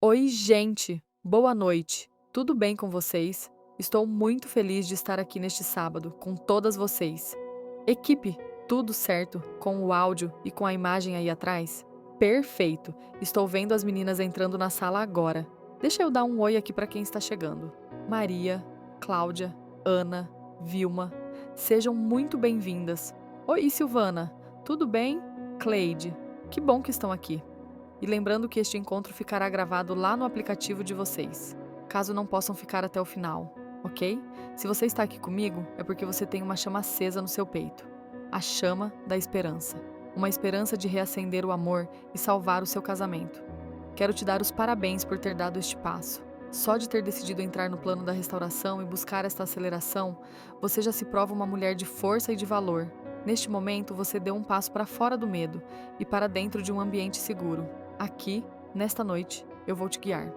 Oi, gente! Boa noite! Tudo bem com vocês? Estou muito feliz de estar aqui neste sábado com todas vocês. Equipe, tudo certo com o áudio e com a imagem aí atrás? Perfeito! Estou vendo as meninas entrando na sala agora. Deixa eu dar um oi aqui para quem está chegando. Maria, Cláudia, Ana, Vilma, sejam muito bem-vindas. Oi, Silvana, tudo bem? Cleide, que bom que estão aqui. E lembrando que este encontro ficará gravado lá no aplicativo de vocês, caso não possam ficar até o final, ok? Se você está aqui comigo, é porque você tem uma chama acesa no seu peito. A chama da esperança. Uma esperança de reacender o amor e salvar o seu casamento. Quero te dar os parabéns por ter dado este passo. Só de ter decidido entrar no plano da restauração e buscar esta aceleração, você já se prova uma mulher de força e de valor. Neste momento, você deu um passo para fora do medo e para dentro de um ambiente seguro. Aqui, nesta noite, eu vou te guiar.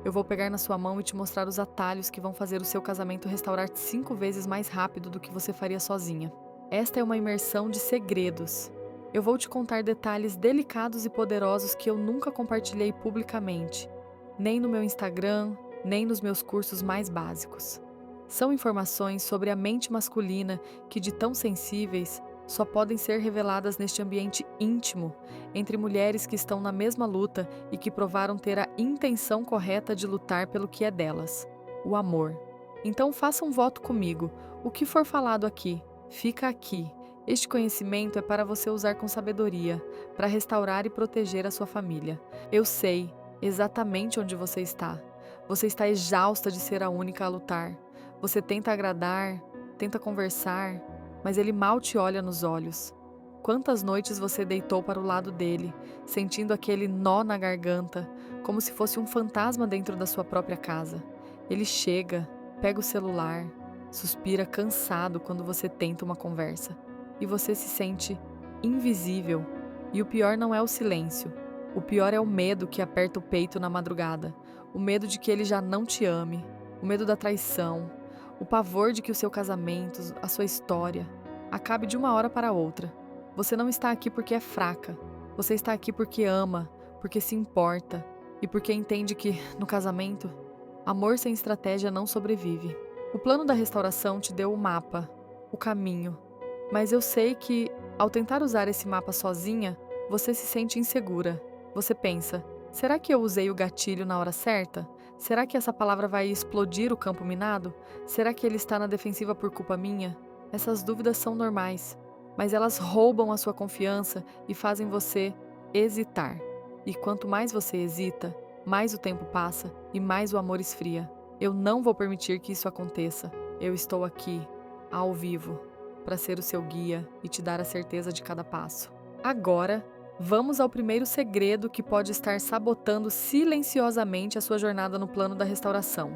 Eu vou pegar na sua mão e te mostrar os atalhos que vão fazer o seu casamento restaurar 5 vezes mais rápido do que você faria sozinha. Esta é uma imersão de segredos. Eu vou te contar detalhes delicados e poderosos que eu nunca compartilhei publicamente, nem no meu Instagram, nem nos meus cursos mais básicos. São informações sobre a mente masculina que, de tão sensíveis, só podem ser reveladas neste ambiente íntimo, entre mulheres que estão na mesma luta e que provaram ter a intenção correta de lutar pelo que é delas: o amor. Então faça um voto comigo. O que for falado aqui, fica aqui. Este conhecimento é para você usar com sabedoria, para restaurar e proteger a sua família. Eu sei exatamente onde você está. Você está exausta de ser a única a lutar. Você tenta agradar, tenta conversar, mas ele mal te olha nos olhos. Quantas noites você deitou para o lado dele, sentindo aquele nó na garganta, como se fosse um fantasma dentro da sua própria casa? Ele chega, pega o celular, suspira cansado quando você tenta uma conversa, e você se sente invisível. E o pior não é o silêncio, o pior é o medo que aperta o peito na madrugada, o medo de que ele já não te ame, o medo da traição, o pavor de que o seu casamento, a sua história, acabe de uma hora para outra. Você não está aqui porque é fraca. Você está aqui porque ama, porque se importa e porque entende que, no casamento, amor sem estratégia não sobrevive. O plano da restauração te deu o mapa, o caminho. Mas eu sei que, ao tentar usar esse mapa sozinha, você se sente insegura. Você pensa: será que eu usei o gatilho na hora certa? Será que essa palavra vai explodir o campo minado? Será que ele está na defensiva por culpa minha? Essas dúvidas são normais, mas elas roubam a sua confiança e fazem você hesitar. E quanto mais você hesita, mais o tempo passa e mais o amor esfria. Eu não vou permitir que isso aconteça. Eu estou aqui, ao vivo, para ser o seu guia e te dar a certeza de cada passo. Agora, vamos ao primeiro segredo que pode estar sabotando silenciosamente a sua jornada no plano da restauração.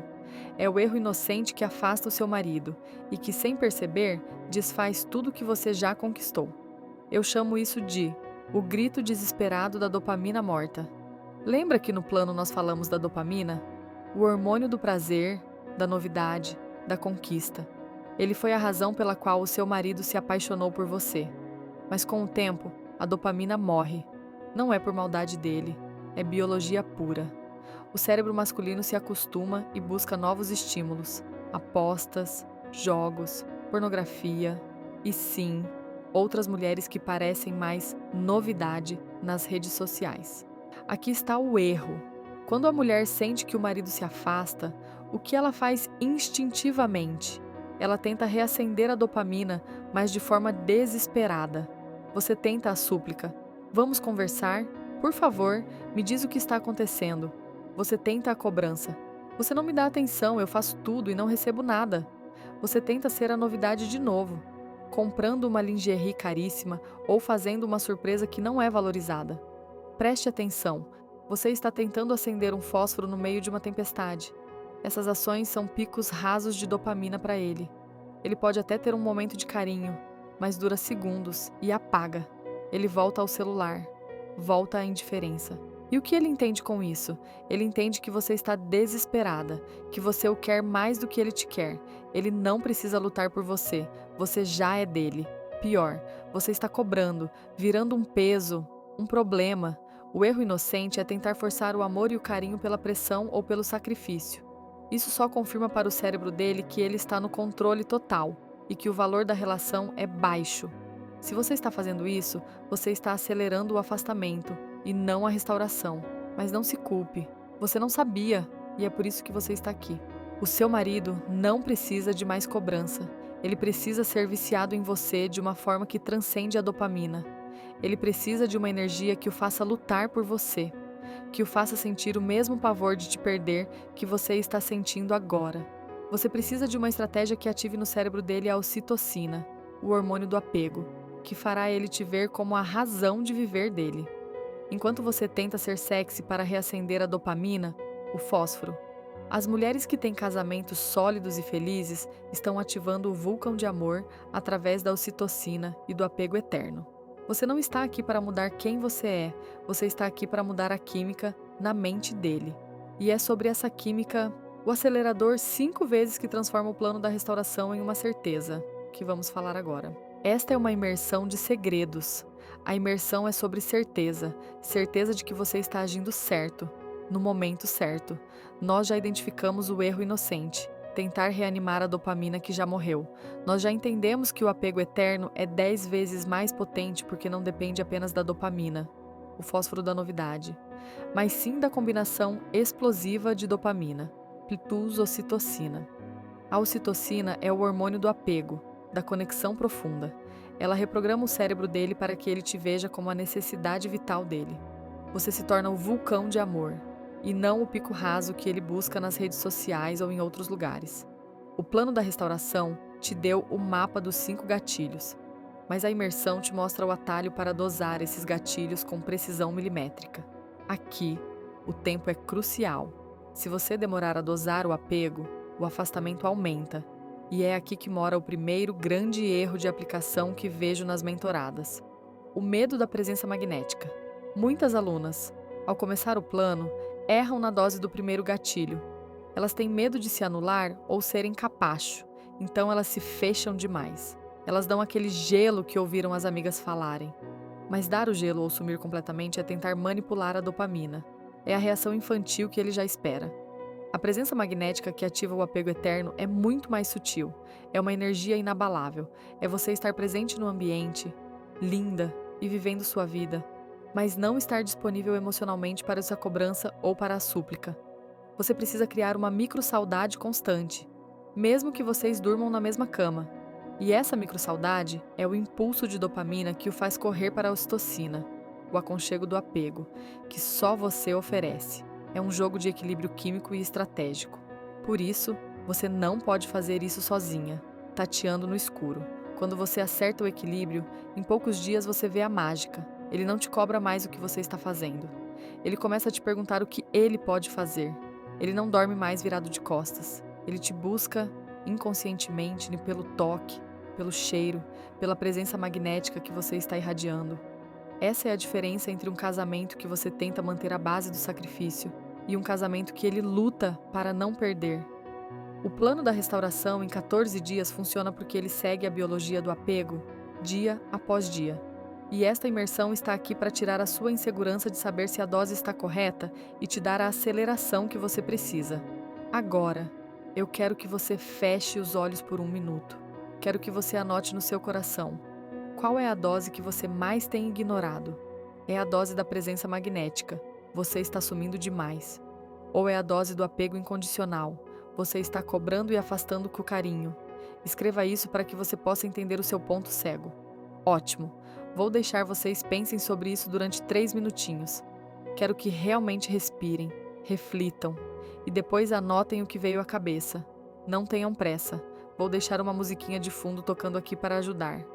É o erro inocente que afasta o seu marido e que, sem perceber, desfaz tudo que você já conquistou. Eu chamo isso de o grito desesperado da dopamina morta. Lembra que no plano nós falamos da dopamina? O hormônio do prazer, da novidade, da conquista. Ele foi a razão pela qual o seu marido se apaixonou por você. Mas com o tempo, a dopamina morre. Não é por maldade dele, é biologia pura. O cérebro masculino se acostuma e busca novos estímulos, apostas, jogos, pornografia e, sim, outras mulheres que parecem mais novidade nas redes sociais. Aqui está o erro. Quando a mulher sente que o marido se afasta, o que ela faz instintivamente? Ela tenta reacender a dopamina, mas de forma desesperada. Você tenta a súplica: vamos conversar? Por favor, me diz o que está acontecendo. Você tenta a cobrança: você não me dá atenção, eu faço tudo e não recebo nada. Você tenta ser a novidade de novo, comprando uma lingerie caríssima ou fazendo uma surpresa que não é valorizada. Preste atenção, você está tentando acender um fósforo no meio de uma tempestade. Essas ações são picos rasos de dopamina para ele. Ele pode até ter um momento de carinho, mas dura segundos e apaga. Ele volta ao celular, volta à indiferença. E o que ele entende com isso? Ele entende que você está desesperada, que você o quer mais do que ele te quer. Ele não precisa lutar por você, você já é dele. Pior, você está cobrando, virando um peso, um problema, O erro inocente é tentar forçar o amor e o carinho pela pressão ou pelo sacrifício. Isso só confirma para o cérebro dele que ele está no controle total e que o valor da relação é baixo. Se você está fazendo isso, você está acelerando o afastamento e não a restauração. Mas não se culpe, você não sabia e é por isso que você está aqui. O seu marido não precisa de mais cobrança. Ele precisa ser viciado em você de uma forma que transcende a dopamina. Ele precisa de uma energia que o faça lutar por você, que o faça sentir o mesmo pavor de te perder que você está sentindo agora. Você precisa de uma estratégia que ative no cérebro dele a ocitocina, o hormônio do apego, que fará ele te ver como a razão de viver dele. Enquanto você tenta ser sexy para reacender a dopamina, o fósforo, as mulheres que têm casamentos sólidos e felizes estão ativando o vulcão de amor através da ocitocina e do apego eterno. Você não está aqui para mudar quem você está aqui para mudar a química na mente dele. E é sobre essa química, o acelerador 5 vezes que transforma o plano da restauração em uma certeza, que vamos falar agora. Esta é uma imersão de segredos. A imersão é sobre certeza, certeza de que você está agindo certo, no momento certo. Nós já identificamos o erro inocente, tentar reanimar a dopamina que já morreu. Nós já entendemos que o apego eterno é 10 vezes mais potente porque não depende apenas da dopamina, o fósforo da novidade, mas sim da combinação explosiva de dopamina, ocitocina. A ocitocina é o hormônio do apego, da conexão profunda. Ela reprograma o cérebro dele para que ele te veja como a necessidade vital dele. Você se torna o vulcão de amor, e não o pico raso que ele busca nas redes sociais ou em outros lugares. O plano da restauração te deu o mapa dos 5 gatilhos, mas a imersão te mostra o atalho para dosar esses gatilhos com precisão milimétrica. Aqui, o tempo é crucial. Se você demorar a dosar o apego, o afastamento aumenta, e é aqui que mora o primeiro grande erro de aplicação que vejo nas mentoradas: o medo da presença magnética. Muitas alunas, ao começar o plano, erram na dose do primeiro gatilho. Elas têm medo de se anular ou serem capacho, então elas se fecham demais. Elas dão aquele gelo que ouviram as amigas falarem. Mas dar o gelo ou sumir completamente é tentar manipular a dopamina. É a reação infantil que ele já espera. A presença magnética que ativa o apego eterno é muito mais sutil. É uma energia inabalável. É você estar presente no ambiente, linda e vivendo sua vida, mas não estar disponível emocionalmente para essa cobrança ou para a súplica. Você precisa criar uma microsaudade constante, mesmo que vocês durmam na mesma cama. E essa microsaudade é o impulso de dopamina que o faz correr para a ocitocina, o aconchego do apego, que só você oferece. É um jogo de equilíbrio químico e estratégico. Por isso, você não pode fazer isso sozinha, tateando no escuro. Quando você acerta o equilíbrio, em poucos dias você vê a mágica. Ele não te cobra mais o que você está fazendo. Ele começa a te perguntar o que ele pode fazer. Ele não dorme mais virado de costas. Ele te busca inconscientemente pelo toque, pelo cheiro, pela presença magnética que você está irradiando. Essa é a diferença entre um casamento que você tenta manter à base do sacrifício e um casamento que ele luta para não perder. O plano da restauração em 14 dias funciona porque ele segue a biologia do apego, dia após dia. E esta imersão está aqui para tirar a sua insegurança de saber se a dose está correta e te dar a aceleração que você precisa. Agora, eu quero que você feche os olhos por 1 minuto. Quero que você anote no seu coração: qual é a dose que você mais tem ignorado? É a dose da presença magnética. Você está sumindo demais. Ou é a dose do apego incondicional? Você está cobrando e afastando com carinho. Escreva isso para que você possa entender o seu ponto cego. Ótimo! Vou deixar vocês pensem sobre isso durante 3 minutinhos. Quero que realmente respirem, reflitam e depois anotem o que veio à cabeça. Não tenham pressa. Vou deixar uma musiquinha de fundo tocando aqui para ajudar.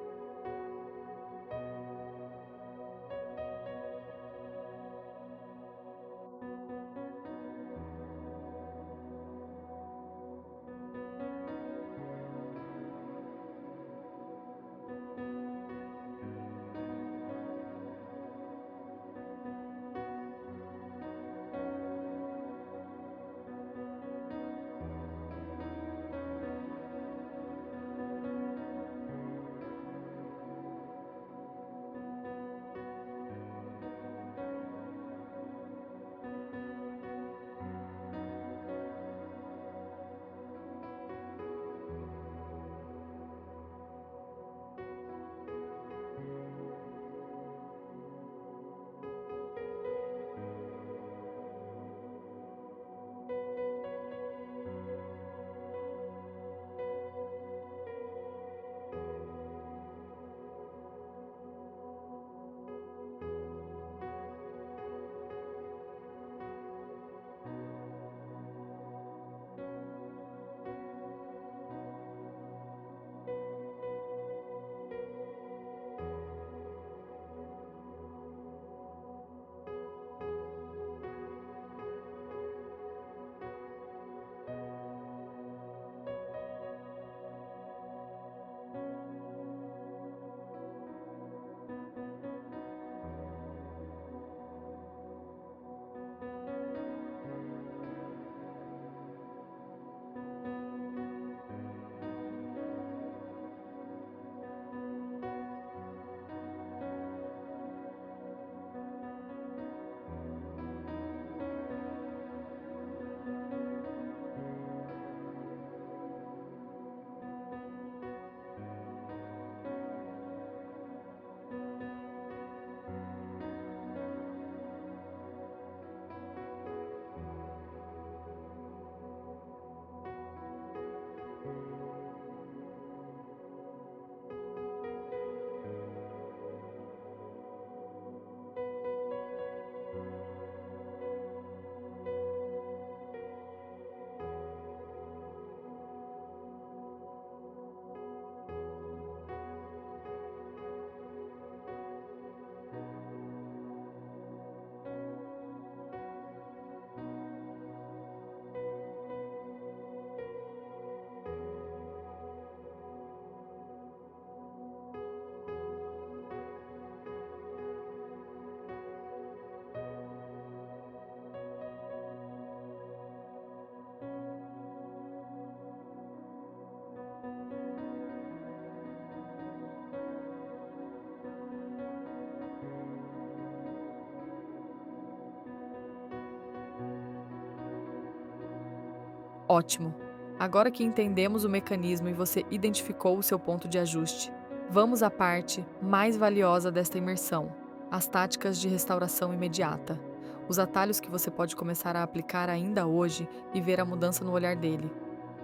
Ótimo! Agora que entendemos o mecanismo e você identificou o seu ponto de ajuste, vamos à parte mais valiosa desta imersão: as táticas de restauração imediata. Os atalhos que você pode começar a aplicar ainda hoje e ver a mudança no olhar dele.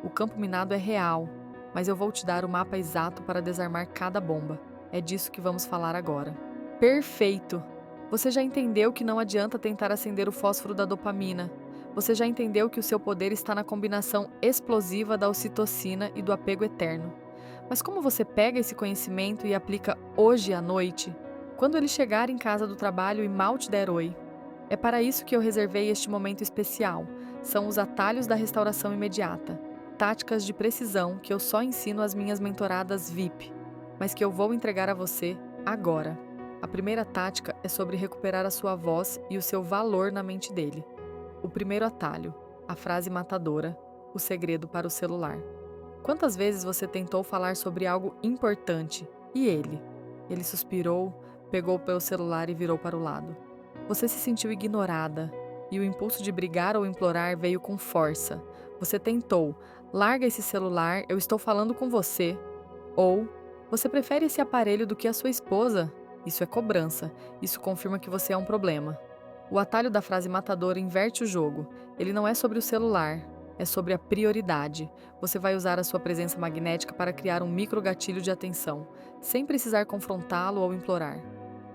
O campo minado é real, mas eu vou te dar o mapa exato para desarmar cada bomba. É disso que vamos falar agora. Perfeito! Você já entendeu que não adianta tentar acender o fósforo da dopamina. Você já entendeu que o seu poder está na combinação explosiva da ocitocina e do apego eterno. Mas como você pega esse conhecimento e aplica hoje à noite? Quando ele chegar em casa do trabalho e mal te der oi. É para isso que eu reservei este momento especial. São os atalhos da restauração imediata. Táticas de precisão que eu só ensino às minhas mentoradas VIP, mas que eu vou entregar a você agora. A primeira tática é sobre recuperar a sua voz e o seu valor na mente dele. O primeiro atalho, a frase matadora, o segredo para o celular. Quantas vezes você tentou falar sobre algo importante e ele? Ele suspirou, pegou pelo celular e virou para o lado. Você se sentiu ignorada e o impulso de brigar ou implorar veio com força. Você tentou: larga esse celular, eu estou falando com você. Ou: você prefere esse aparelho do que a sua esposa? Isso é cobrança. Isso confirma que você é um problema. O atalho da frase matadora inverte o jogo. Ele não é sobre o celular, é sobre a prioridade. Você vai usar a sua presença magnética para criar um microgatilho de atenção, sem precisar confrontá-lo ou implorar.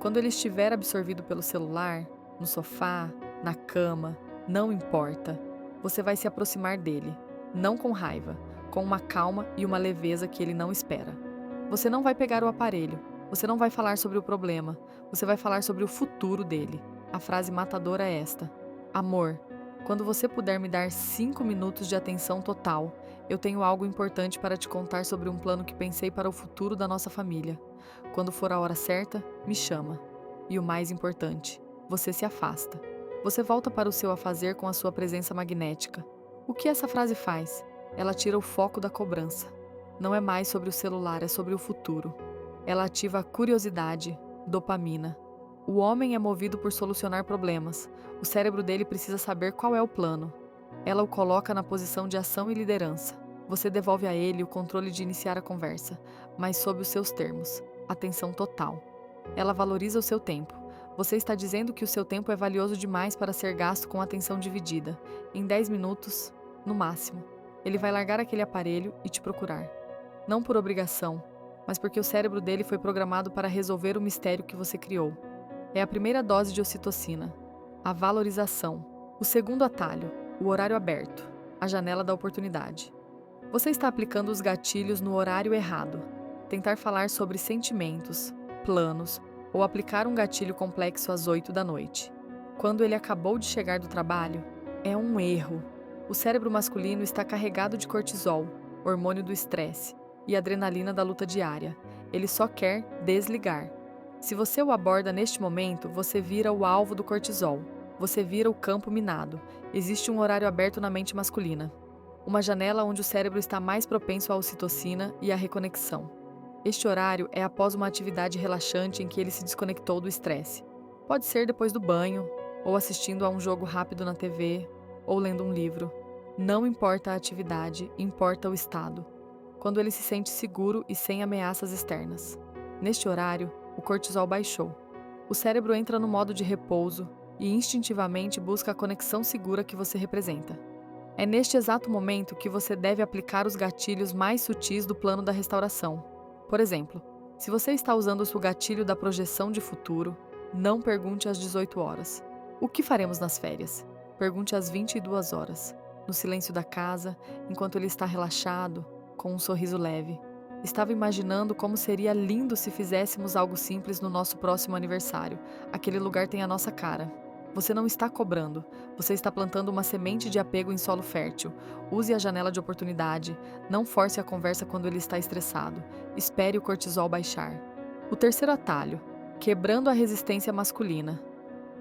Quando ele estiver absorvido pelo celular, no sofá, na cama, não importa. Você vai se aproximar dele, não com raiva, com uma calma e uma leveza que ele não espera. Você não vai pegar o aparelho, você não vai falar sobre o problema, você vai falar sobre o futuro dele. A frase matadora é esta: amor, quando você puder me dar 5 minutos de atenção total, eu tenho algo importante para te contar sobre um plano que pensei para o futuro da nossa família. Quando for a hora certa, me chama. E o mais importante, você se afasta. Você volta para o seu afazer com a sua presença magnética. O que essa frase faz? Ela tira o foco da cobrança. Não é mais sobre o celular, é sobre o futuro. Ela ativa a curiosidade, dopamina. O homem é movido por solucionar problemas. O cérebro dele precisa saber qual é o plano. Ela o coloca na posição de ação e liderança. Você devolve a ele o controle de iniciar a conversa, mas sob os seus termos. Atenção total. Ela valoriza o seu tempo. Você está dizendo que o seu tempo é valioso demais para ser gasto com atenção dividida. Em 10 minutos, no máximo, ele vai largar aquele aparelho e te procurar. Não por obrigação, mas porque o cérebro dele foi programado para resolver o mistério que você criou. É a primeira dose de ocitocina, a valorização. O segundo atalho, o horário aberto, a janela da oportunidade. Você está aplicando os gatilhos no horário errado. Tentar falar sobre sentimentos, planos ou aplicar um gatilho complexo às 8 da noite. Quando ele acabou de chegar do trabalho, é um erro. O cérebro masculino está carregado de cortisol, hormônio do estresse, e adrenalina da luta diária. Ele só quer desligar. Se você o aborda neste momento, você vira o alvo do cortisol. Você vira o campo minado. Existe um horário aberto na mente masculina. Uma janela onde o cérebro está mais propenso à ocitocina e à reconexão. Este horário é após uma atividade relaxante em que ele se desconectou do estresse. Pode ser depois do banho, ou assistindo a um jogo rápido na TV, ou lendo um livro. Não importa a atividade, importa o estado. Quando ele se sente seguro e sem ameaças externas. Neste horário, o cortisol baixou. O cérebro entra no modo de repouso e instintivamente busca a conexão segura que você representa. É neste exato momento que você deve aplicar os gatilhos mais sutis do plano da restauração. Por exemplo, se você está usando o gatilho da projeção de futuro, não pergunte às 18 horas. O que faremos nas férias? Pergunte às 22 horas, no silêncio da casa, enquanto ele está relaxado, com um sorriso leve. Estava imaginando como seria lindo se fizéssemos algo simples no nosso próximo aniversário. Aquele lugar tem a nossa cara. Você não está cobrando, você está plantando uma semente de apego em solo fértil. Use a janela de oportunidade, não force a conversa quando ele está estressado. Espere o cortisol baixar. O terceiro atalho, quebrando a resistência masculina.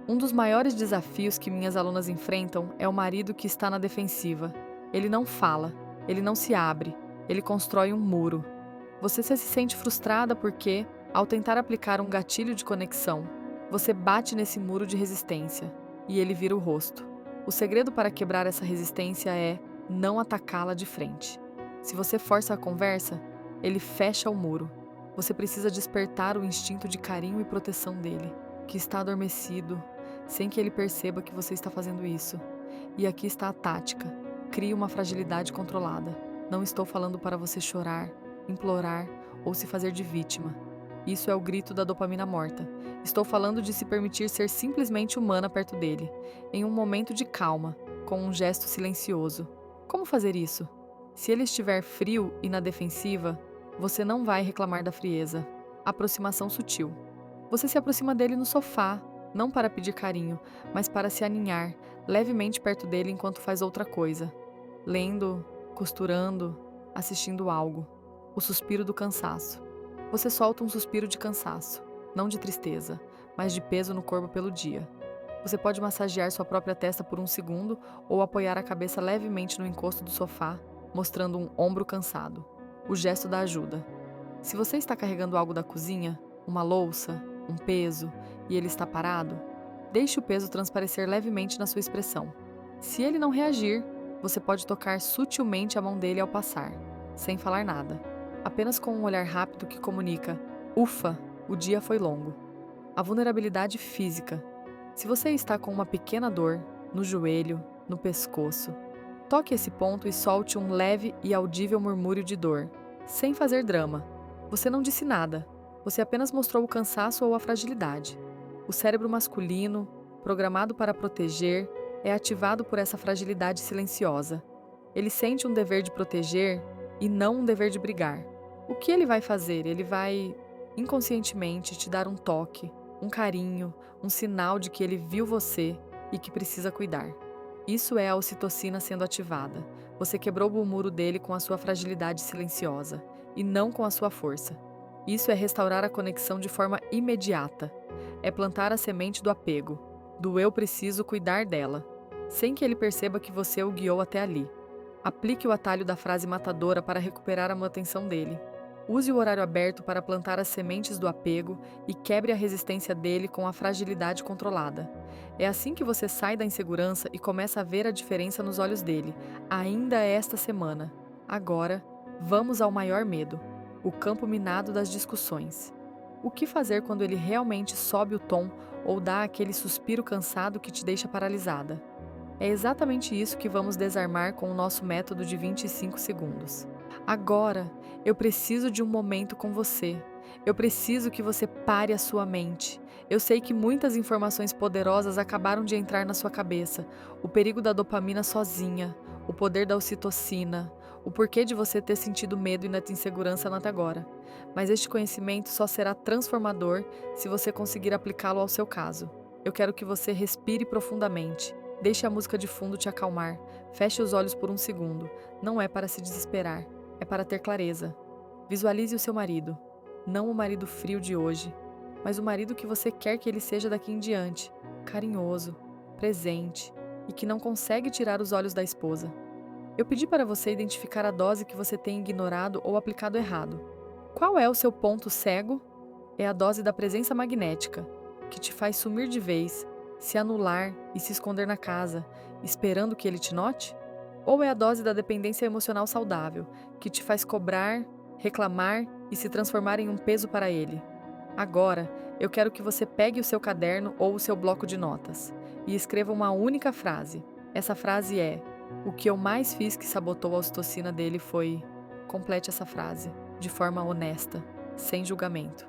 Um dos maiores desafios que minhas alunas enfrentam é o marido que está na defensiva. Ele não fala, ele não se abre, ele constrói um muro. Você se sente frustrada porque, ao tentar aplicar um gatilho de conexão, você bate nesse muro de resistência e ele vira o rosto. O segredo para quebrar essa resistência é não atacá-la de frente. Se você força a conversa, ele fecha o muro. Você precisa despertar o instinto de carinho e proteção dele, que está adormecido, sem que ele perceba que você está fazendo isso. E aqui está a tática. Crie uma fragilidade controlada. Não estou falando para você chorar, implorar ou se fazer de vítima. Isso é o grito da dopamina morta. Estou falando de se permitir ser simplesmente humana perto dele, em um momento de calma, com um gesto silencioso. Como fazer isso? Se ele estiver frio e na defensiva, você não vai reclamar da frieza. Aproximação sutil. Você se aproxima dele no sofá, não para pedir carinho, mas para se aninhar levemente perto dele enquanto faz outra coisa. Lendo, costurando, assistindo algo. O suspiro do cansaço. Você solta um suspiro de cansaço, não de tristeza, mas de peso no corpo pelo dia. Você pode massagear sua própria testa por um segundo ou apoiar a cabeça levemente no encosto do sofá, mostrando um ombro cansado. O gesto da ajuda. Se você está carregando algo da cozinha, uma louça, um peso, e ele está parado, deixe o peso transparecer levemente na sua expressão. Se ele não reagir, você pode tocar sutilmente a mão dele ao passar, sem falar nada. Apenas com um olhar rápido que comunica: ufa, o dia foi longo. A vulnerabilidade física. Se você está com uma pequena dor, no joelho, no pescoço, toque esse ponto e solte um leve e audível murmúrio de dor, sem fazer drama. Você não disse nada, você apenas mostrou o cansaço ou a fragilidade. O cérebro masculino, programado para proteger, é ativado por essa fragilidade silenciosa. Ele sente um dever de proteger e não um dever de brigar. O que ele vai fazer? Ele vai, inconscientemente, te dar um toque, um carinho, um sinal de que ele viu você e que precisa cuidar. Isso é a ocitocina sendo ativada. Você quebrou o muro dele com a sua fragilidade silenciosa, e não com a sua força. Isso é restaurar a conexão de forma imediata. É plantar a semente do apego, do eu preciso cuidar dela, sem que ele perceba que você o guiou até ali. Aplique o atalho da frase matadora para recuperar a atenção dele. Use o horário aberto para plantar as sementes do apego e quebre a resistência dele com a fragilidade controlada. É assim que você sai da insegurança e começa a ver a diferença nos olhos dele, ainda esta semana. Agora, vamos ao maior medo: o campo minado das discussões. O que fazer quando ele realmente sobe o tom ou dá aquele suspiro cansado que te deixa paralisada? É exatamente isso que vamos desarmar com o nosso método de 25 segundos. Agora, eu preciso de um momento com você. Eu preciso que você pare a sua mente. Eu sei que muitas informações poderosas acabaram de entrar na sua cabeça. O perigo da dopamina sozinha, o poder da ocitocina, o porquê de você ter sentido medo e insegurança até agora. Mas este conhecimento só será transformador se você conseguir aplicá-lo ao seu caso. Eu quero que você respire profundamente. Deixe a música de fundo te acalmar. Feche os olhos por um segundo. Não é para se desesperar, é para ter clareza. Visualize o seu marido. Não o marido frio de hoje, mas o marido que você quer que ele seja daqui em diante. Carinhoso, presente e que não consegue tirar os olhos da esposa. Eu pedi para você identificar a dose que você tem ignorado ou aplicado errado. Qual é o seu ponto cego? É a dose da presença magnética, que te faz sumir de vez, se anular e se esconder na casa, esperando que ele te note? Ou é a dose da dependência emocional saudável, que te faz cobrar, reclamar e se transformar em um peso para ele? Agora, eu quero que você pegue o seu caderno ou o seu bloco de notas e escreva uma única frase. Essa frase é: o que eu mais fiz que sabotou a ocitocina dele foi... Complete essa frase, de forma honesta, sem julgamento.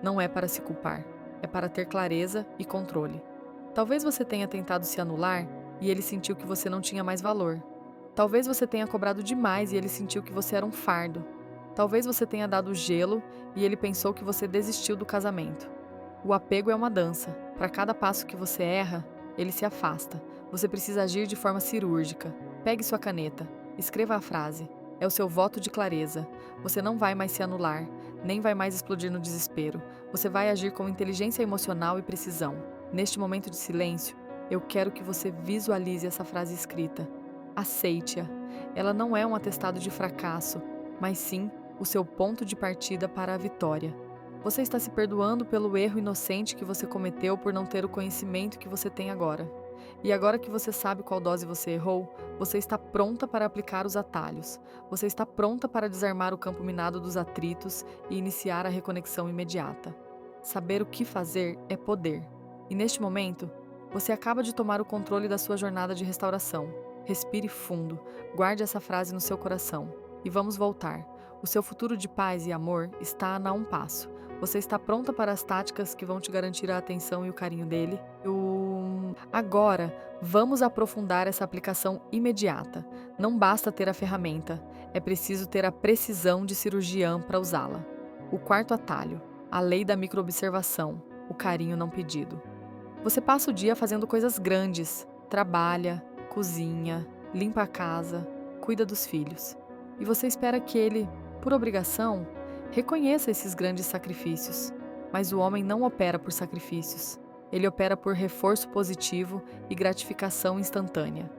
Não é para se culpar, é para ter clareza e controle. Talvez você tenha tentado se anular e ele sentiu que você não tinha mais valor. Talvez você tenha cobrado demais e ele sentiu que você era um fardo. Talvez você tenha dado gelo e ele pensou que você desistiu do casamento. O apego é uma dança. Para cada passo que você erra, ele se afasta. Você precisa agir de forma cirúrgica. Pegue sua caneta. Escreva a frase. É o seu voto de clareza. Você não vai mais se anular, nem vai mais explodir no desespero. Você vai agir com inteligência emocional e precisão. Neste momento de silêncio, eu quero que você visualize essa frase escrita. Aceite-a. Ela não é um atestado de fracasso, mas sim o seu ponto de partida para a vitória. Você está se perdoando pelo erro inocente que você cometeu por não ter o conhecimento que você tem agora. E agora que você sabe qual dose você errou, você está pronta para aplicar os atalhos. Você está pronta para desarmar o campo minado dos atritos e iniciar a reconexão imediata. Saber o que fazer é poder. E neste momento, você acaba de tomar o controle da sua jornada de restauração. Respire fundo, guarde essa frase no seu coração. E vamos voltar. O seu futuro de paz e amor está a um passo. Você está pronta para as táticas que vão te garantir a atenção e o carinho dele? Agora, vamos aprofundar essa aplicação imediata. Não basta ter a ferramenta, é preciso ter a precisão de cirurgião para usá-la. O quarto atalho, a lei da microobservação, o carinho não pedido. Você passa o dia fazendo coisas grandes, trabalha, cozinha, limpa a casa, cuida dos filhos. E você espera que ele, por obrigação, reconheça esses grandes sacrifícios. Mas o homem não opera por sacrifícios. Ele opera por reforço positivo e gratificação instantânea.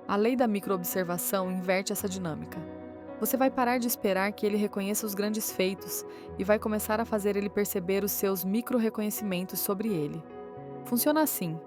A lei da microobservação inverte essa dinâmica. Você vai parar de esperar que ele reconheça os grandes feitos e vai começar a fazer ele perceber os seus micro-reconhecimentos sobre ele. Funciona assim: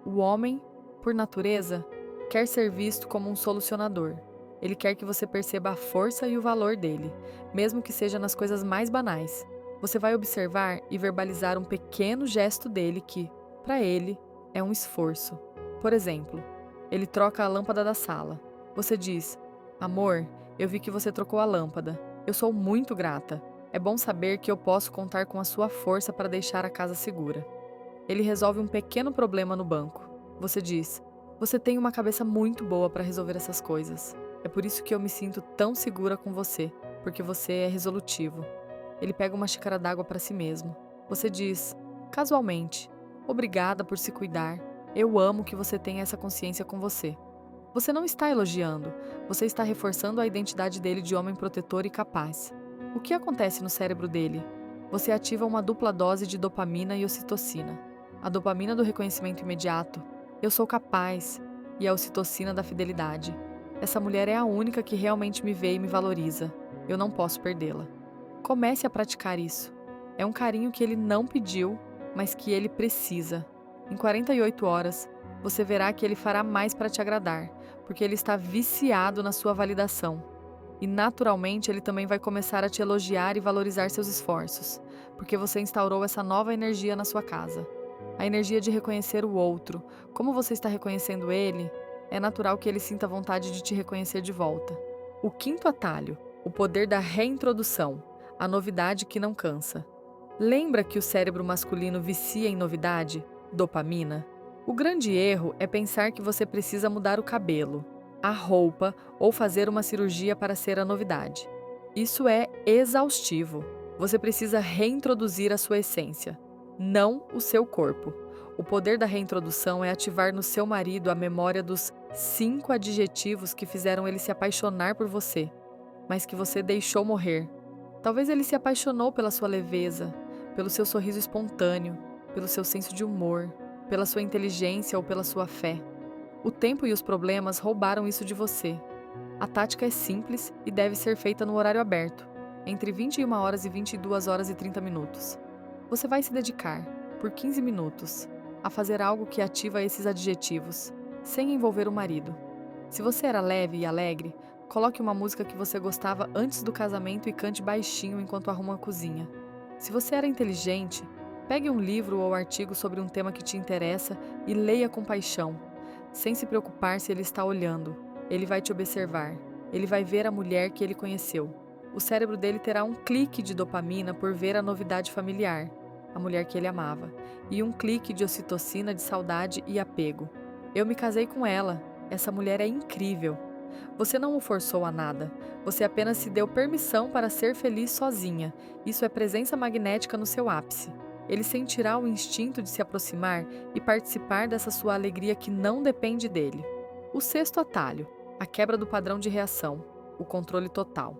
o homem, por natureza, quer ser visto como um solucionador. Ele quer que você perceba a força e o valor dele, mesmo que seja nas coisas mais banais. Você vai observar e verbalizar um pequeno gesto dele que, para ele, é um esforço. Por exemplo, ele troca a lâmpada da sala. Você diz: "Amor, eu vi que você trocou a lâmpada. Eu sou muito grata. É bom saber que eu posso contar com a sua força para deixar a casa segura." Ele resolve um pequeno problema no banco. Você diz: "Você tem uma cabeça muito boa para resolver essas coisas. É por isso que eu me sinto tão segura com você, porque você é resolutivo." Ele pega uma xícara d'água para si mesmo. Você diz, casualmente: "Obrigada por se cuidar. Eu amo que você tenha essa consciência com você." Você não está elogiando, você está reforçando a identidade dele de homem protetor e capaz. O que acontece no cérebro dele? Você ativa uma dupla dose de dopamina e ocitocina. A dopamina do reconhecimento imediato, eu sou capaz, e a ocitocina da fidelidade. Essa mulher é a única que realmente me vê e me valoriza. Eu não posso perdê-la. Comece a praticar isso. É um carinho que ele não pediu, mas que ele precisa. Em 48 horas, você verá que ele fará mais para te agradar, porque ele está viciado na sua validação. E naturalmente ele também vai começar a te elogiar e valorizar seus esforços, porque você instaurou essa nova energia na sua casa. A energia de reconhecer o outro. Como você está reconhecendo ele, é natural que ele sinta vontade de te reconhecer de volta. O quinto atalho, o poder da reintrodução, a novidade que não cansa. Lembra que o cérebro masculino vicia em novidade? Dopamina? O grande erro é pensar que você precisa mudar o cabelo, a roupa ou fazer uma cirurgia para ser a novidade. Isso é exaustivo. Você precisa reintroduzir a sua essência, não o seu corpo. O poder da reintrodução é ativar no seu marido a memória dos 5 adjetivos que fizeram ele se apaixonar por você, mas que você deixou morrer. Talvez ele se apaixonou pela sua leveza, pelo seu sorriso espontâneo, pelo seu senso de humor, pela sua inteligência ou pela sua fé. O tempo e os problemas roubaram isso de você. A tática é simples e deve ser feita no horário aberto, entre 21 horas e 22 horas e 30 minutos. Você vai se dedicar, por 15 minutos, a fazer algo que ativa esses adjetivos, sem envolver o marido. Se você era leve e alegre, coloque uma música que você gostava antes do casamento e cante baixinho enquanto arruma a cozinha. Se você era inteligente, pegue um livro ou artigo sobre um tema que te interessa e leia com paixão, sem se preocupar se ele está olhando. Ele vai te observar. Ele vai ver a mulher que ele conheceu. O cérebro dele terá um clique de dopamina por ver a novidade familiar, a mulher que ele amava, e um clique de ocitocina de saudade e apego. Eu me casei com ela. Essa mulher é incrível. Você não o forçou a nada. Você apenas se deu permissão para ser feliz sozinha. Isso é presença magnética no seu ápice. Ele sentirá o instinto de se aproximar e participar dessa sua alegria que não depende dele. O sexto atalho, a quebra do padrão de reação, o controle total.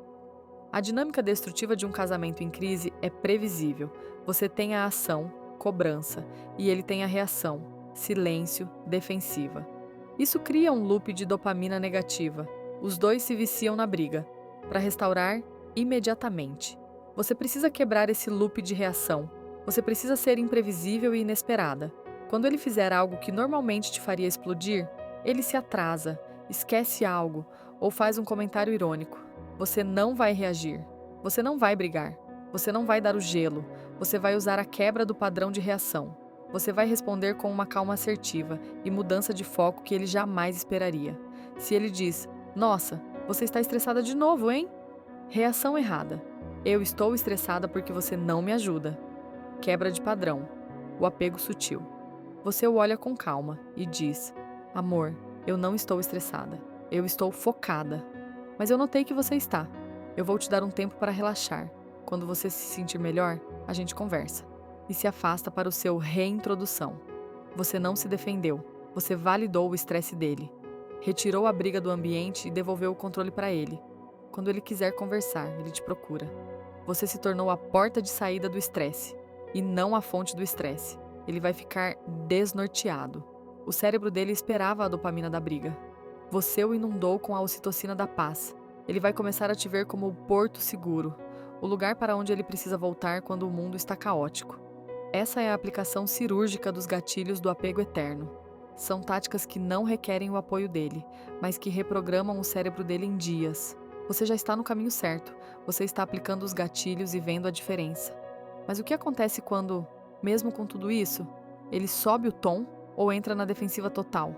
A dinâmica destrutiva de um casamento em crise é previsível. Você tem a ação, cobrança, e ele tem a reação, silêncio, defensiva. Isso cria um loop de dopamina negativa. Os dois se viciam na briga. Para restaurar, imediatamente. Você precisa quebrar esse loop de reação. Você precisa ser imprevisível e inesperada. Quando ele fizer algo que normalmente te faria explodir, ele se atrasa, esquece algo ou faz um comentário irônico. Você não vai reagir. Você não vai brigar. Você não vai dar o gelo. Você vai usar a quebra do padrão de reação. Você vai responder com uma calma assertiva e mudança de foco que ele jamais esperaria. Se ele diz: "Nossa, você está estressada de novo, hein?" Reação errada. "Eu estou estressada porque você não me ajuda." Quebra de padrão. O apego sutil. Você o olha com calma e diz: "Amor, eu não estou estressada. Eu estou focada. Mas eu notei que você está. Eu vou te dar um tempo para relaxar. Quando você se sentir melhor, a gente conversa." E se afasta para o seu reintrodução. Você não se defendeu. Você validou o estresse dele. Retirou a briga do ambiente e devolveu o controle para ele. Quando ele quiser conversar, ele te procura. Você se tornou a porta de saída do estresse, e não a fonte do estresse. Ele vai ficar desnorteado. O cérebro dele esperava a dopamina da briga. Você o inundou com a ocitocina da paz. Ele vai começar a te ver como o porto seguro, o lugar para onde ele precisa voltar quando o mundo está caótico. Essa é a aplicação cirúrgica dos gatilhos do apego eterno. São táticas que não requerem o apoio dele, mas que reprogramam o cérebro dele em dias. Você já está no caminho certo. Você está aplicando os gatilhos e vendo a diferença. Mas o que acontece quando, mesmo com tudo isso, ele sobe o tom ou entra na defensiva total?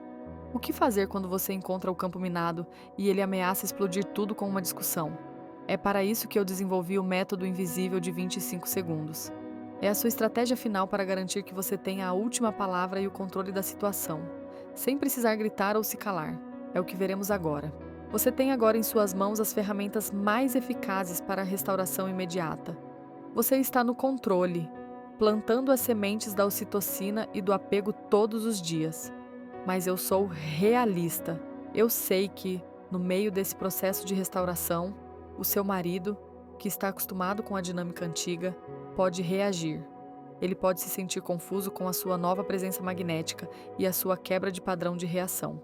O que fazer quando você encontra o campo minado e ele ameaça explodir tudo com uma discussão? É para isso que eu desenvolvi o método invisível de 25 segundos. É a sua estratégia final para garantir que você tenha a última palavra e o controle da situação, sem precisar gritar ou se calar. É o que veremos agora. Você tem agora em suas mãos as ferramentas mais eficazes para a restauração imediata. Você está no controle, plantando as sementes da ocitocina e do apego todos os dias. Mas eu sou realista. Eu sei que, no meio desse processo de restauração, o seu marido, que está acostumado com a dinâmica antiga, pode reagir. Ele pode se sentir confuso com a sua nova presença magnética e a sua quebra de padrão de reação.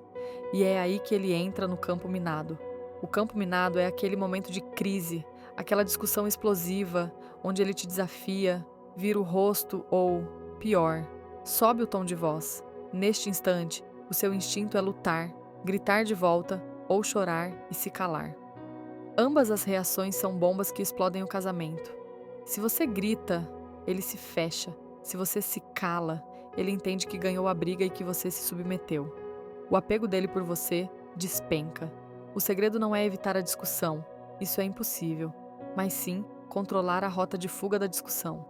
E é aí que ele entra no campo minado. O campo minado é aquele momento de crise, aquela discussão explosiva, onde ele te desafia, vira o rosto ou, pior, sobe o tom de voz. Neste instante, o seu instinto é lutar, gritar de volta ou chorar e se calar. Ambas as reações são bombas que explodem o casamento. Se você grita, ele se fecha. Se você se cala, ele entende que ganhou a briga e que você se submeteu. O apego dele por você despenca. O segredo não é evitar a discussão, isso é impossível, mas sim controlar a rota de fuga da discussão.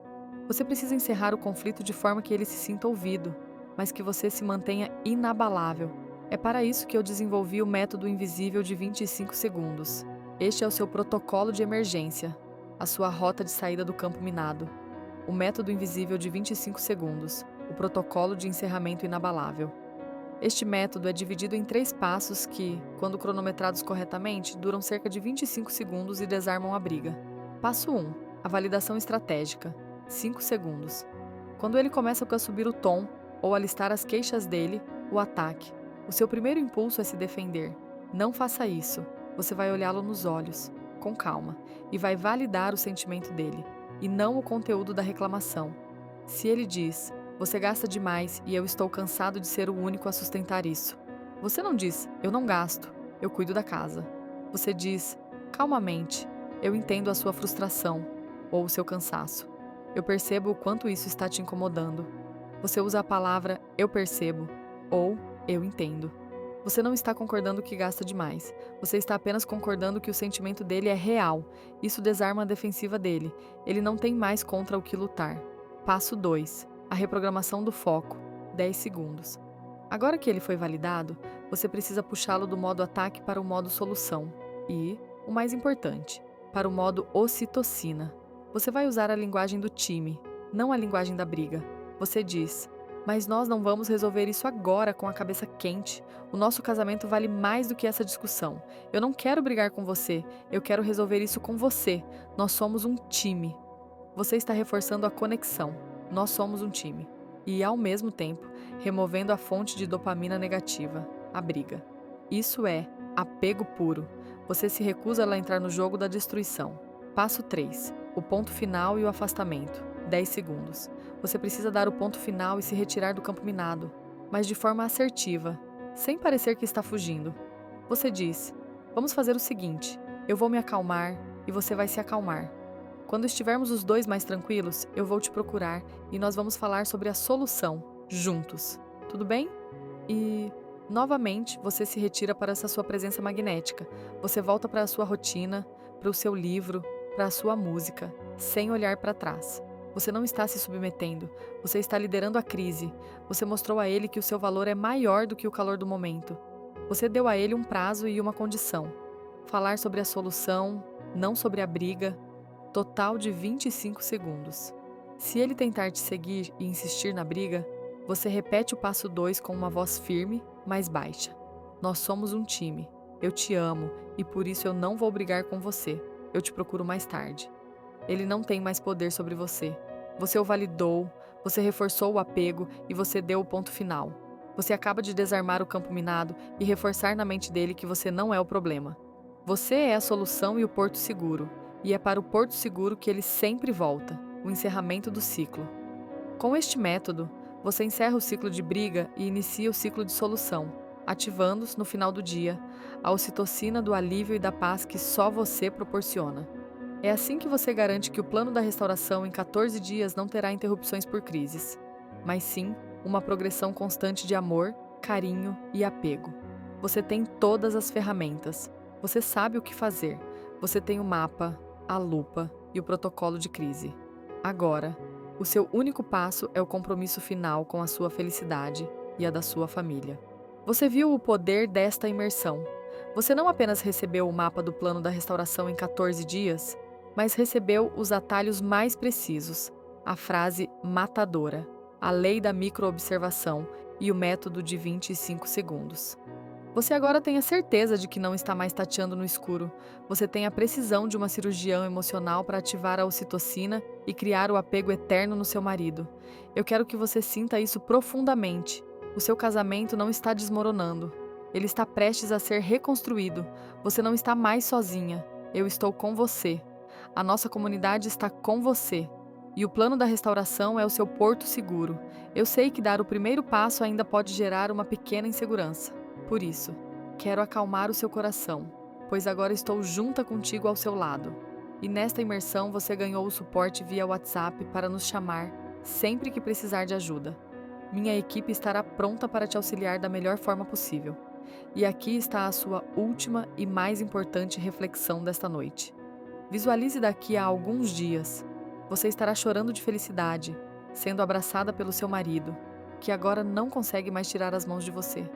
Você precisa encerrar o conflito de forma que ele se sinta ouvido, mas que você se mantenha inabalável. É para isso que eu desenvolvi o método invisível de 25 segundos. Este é o seu protocolo de emergência, a sua rota de saída do campo minado. O método invisível de 25 segundos, o protocolo de encerramento inabalável. Este método é dividido em 3 passos que, quando cronometrados corretamente, duram cerca de 25 segundos e desarmam a briga. Passo 1. A validação estratégica. 5 segundos. Quando ele começa a subir o tom ou a listar as queixas dele, o ataque. O seu primeiro impulso é se defender. Não faça isso. Você vai olhá-lo nos olhos, com calma, e vai validar o sentimento dele, e não o conteúdo da reclamação. Se ele diz: "Você gasta demais e eu estou cansado de ser o único a sustentar isso." Você não diz: "Eu não gasto, eu cuido da casa." Você diz, calmamente: "Eu entendo a sua frustração ou o seu cansaço. Eu percebo o quanto isso está te incomodando." Você usa a palavra "eu percebo" ou "eu entendo." Você não está concordando que gasta demais. Você está apenas concordando que o sentimento dele é real. Isso desarma a defensiva dele. Ele não tem mais contra o que lutar. Passo 2. A reprogramação do foco. 10 segundos. Agora que ele foi validado, você precisa puxá-lo do modo ataque para o modo solução. E, o mais importante, para o modo ocitocina. Você vai usar a linguagem do time, não a linguagem da briga. Você diz: "Mas nós não vamos resolver isso agora com a cabeça quente. O nosso casamento vale mais do que essa discussão. Eu não quero brigar com você, eu quero resolver isso com você. Nós somos um time." Você está reforçando a conexão. Nós somos um time. E, ao mesmo tempo, removendo a fonte de dopamina negativa, a briga. Isso é apego puro. Você se recusa a entrar no jogo da destruição. Passo 3. O ponto final e o afastamento. 10 segundos. Você precisa dar o ponto final e se retirar do campo minado, mas de forma assertiva, sem parecer que está fugindo. Você diz: vamos fazer o seguinte, eu vou me acalmar e você vai se acalmar. Quando estivermos os dois mais tranquilos, eu vou te procurar e nós vamos falar sobre a solução, juntos. Tudo bem? E, novamente, você se retira para essa sua presença magnética. Você volta para a sua rotina, para o seu livro, para a sua música, sem olhar para trás. Você não está se submetendo, você está liderando a crise. Você mostrou a ele que o seu valor é maior do que o calor do momento. Você deu a ele um prazo e uma condição. Falar sobre a solução, não sobre a briga. Total de 25 segundos. Se ele tentar te seguir e insistir na briga, você repete o passo 2 com uma voz firme, mas baixa. Nós somos um time. Eu te amo e por isso eu não vou brigar com você. Eu te procuro mais tarde. Ele não tem mais poder sobre você. Você o validou, você reforçou o apego e você deu o ponto final. Você acaba de desarmar o campo minado e reforçar na mente dele que você não é o problema. Você é a solução e o porto seguro. E é para o porto seguro que ele sempre volta, o encerramento do ciclo. Com este método, você encerra o ciclo de briga e inicia o ciclo de solução, ativando, no final do dia, a ocitocina do alívio e da paz que só você proporciona. É assim que você garante que o plano da restauração em 14 dias não terá interrupções por crises, mas sim uma progressão constante de amor, carinho e apego. Você tem todas as ferramentas, você sabe o que fazer, você tem o mapa, a lupa e o protocolo de crise. Agora, o seu único passo é o compromisso final com a sua felicidade e a da sua família. Você viu o poder desta imersão. Você não apenas recebeu o mapa do plano da restauração em 14 dias, mas recebeu os atalhos mais precisos, a frase matadora, a lei da microobservação e o método de 25 segundos. Você agora tem a certeza de que não está mais tateando no escuro. Você tem a precisão de uma cirurgião emocional para ativar a ocitocina e criar o apego eterno no seu marido. Eu quero que você sinta isso profundamente. O seu casamento não está desmoronando. Ele está prestes a ser reconstruído. Você não está mais sozinha. Eu estou com você. A nossa comunidade está com você. E o plano da restauração é o seu porto seguro. Eu sei que dar o primeiro passo ainda pode gerar uma pequena insegurança. Por isso, quero acalmar o seu coração, pois agora estou junta contigo ao seu lado. E nesta imersão você ganhou o suporte via WhatsApp para nos chamar sempre que precisar de ajuda. Minha equipe estará pronta para te auxiliar da melhor forma possível. E aqui está a sua última e mais importante reflexão desta noite. Visualize daqui a alguns dias. Você estará chorando de felicidade, sendo abraçada pelo seu marido, que agora não consegue mais tirar as mãos de você.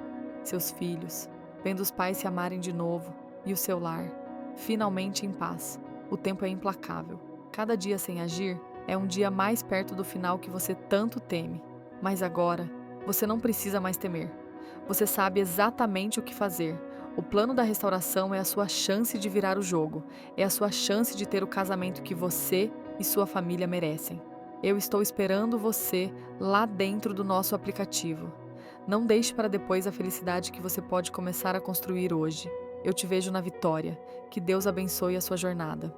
Seus filhos, vendo os pais se amarem de novo, e o seu lar, finalmente em paz. O tempo é implacável. Cada dia sem agir é um dia mais perto do final que você tanto teme. Mas agora, você não precisa mais temer. Você sabe exatamente o que fazer. O plano da restauração é a sua chance de virar o jogo. É a sua chance de ter o casamento que você e sua família merecem. Eu estou esperando você lá dentro do nosso aplicativo. Não deixe para depois a felicidade que você pode começar a construir hoje. Eu te vejo na vitória. Que Deus abençoe a sua jornada.